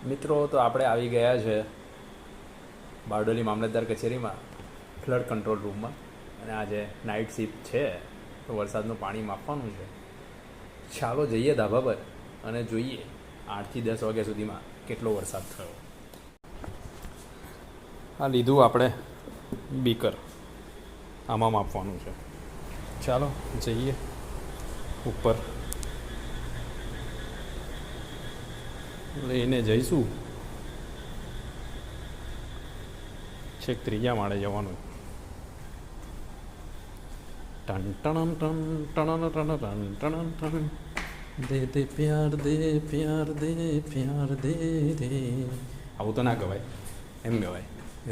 મિત્રો, તો આપણે આવી ગયા છે બારડોલી મામલતદાર કચેરીમાં, ફ્લડ કંટ્રોલ રૂમમાં. અને આજે નાઇટ શિફ્ટ છે તો વરસાદનું પાણી માપવાનું છે. ચાલો જઈએ ધાબા પર અને જોઈએ 8 થી 10 વાગ્યા સુધીમાં કેટલો વરસાદ થયો. આ લીધું આપણે બીકર, આમાં માપવાનું છે. ચાલો જઈએ ઉપર, લઈને જઈશું. છેક 3જા માળે જવાનું. ટન ટણ ટન ટણ ટણ ટણ ટણ દે દે પ્યાર દે પ્યાર દે પ્યાર દે દે. આવું તો ના ગવાય, એમ ગવાય.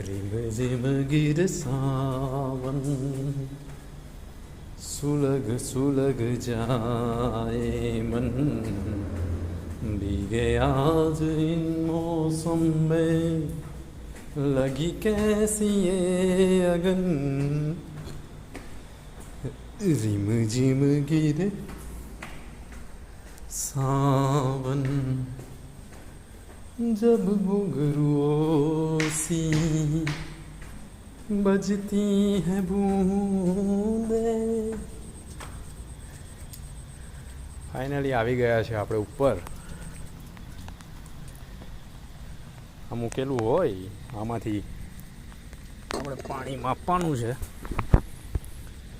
રીમ રીમ ગીર સાવન સુલગ સુલગ જાય મન भीगे आज इन मौसम में लगी कैसी ये अगन रिम झिम गिरे सावन जब घुंघरुओं सी बजती है बूंदे. ફાઇનલી આવી ગયા છે આપણે ઉપર. આ મૂકેલું હોય આમાંથી આપણે પાણી માપવાનું છે.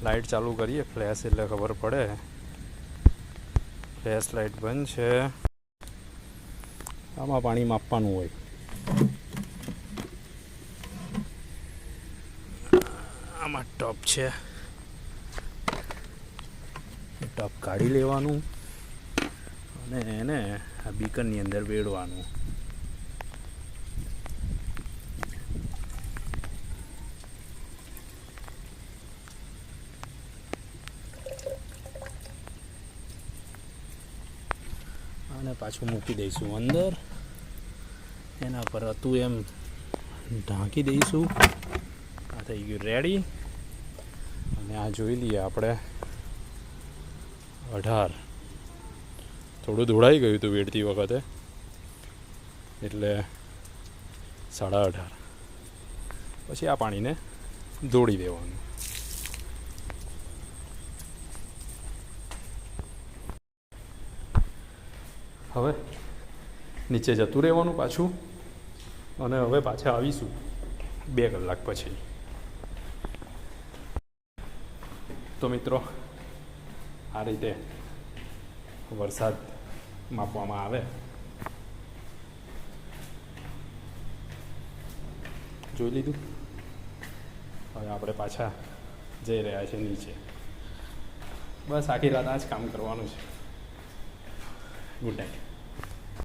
લાઇટ ચાલુ કરીએ, ફ્લેશ એટલે ખબર પડે. ફ્લેશ લાઇટ બંધ છે. આમાં પાણી માપવાનું હોય. આમાં ટપ છે, ટપ કાઢી લેવાનું અને એને આ બીકરની અંદર વેડવાનું. અને પાછું મૂકી દઈશું અંદર. એના પર હતું એમ ઢાંકી દઈશું. આ થઈ ગયું રેડી. અને આ જોઈ લઈએ આપણે 18. થોડું ધોળાઈ ગયું હતું વેડતી વખતે, એટલે 18.5. પછી આ પાણીને ધોળી દેવાનું. હવે નીચે જતું રહેવાનું પાછું. અને હવે પાછા આવીશું 2 કલાક પછી. તો મિત્રો, આ રીતે વરસાદ માપવામાં આવે. જોઈ લીધું. હવે આપણે પાછા જઈ રહ્યા છીએ નીચે. બસ આખી રાત આ જ કામ કરવાનું છે. Good night.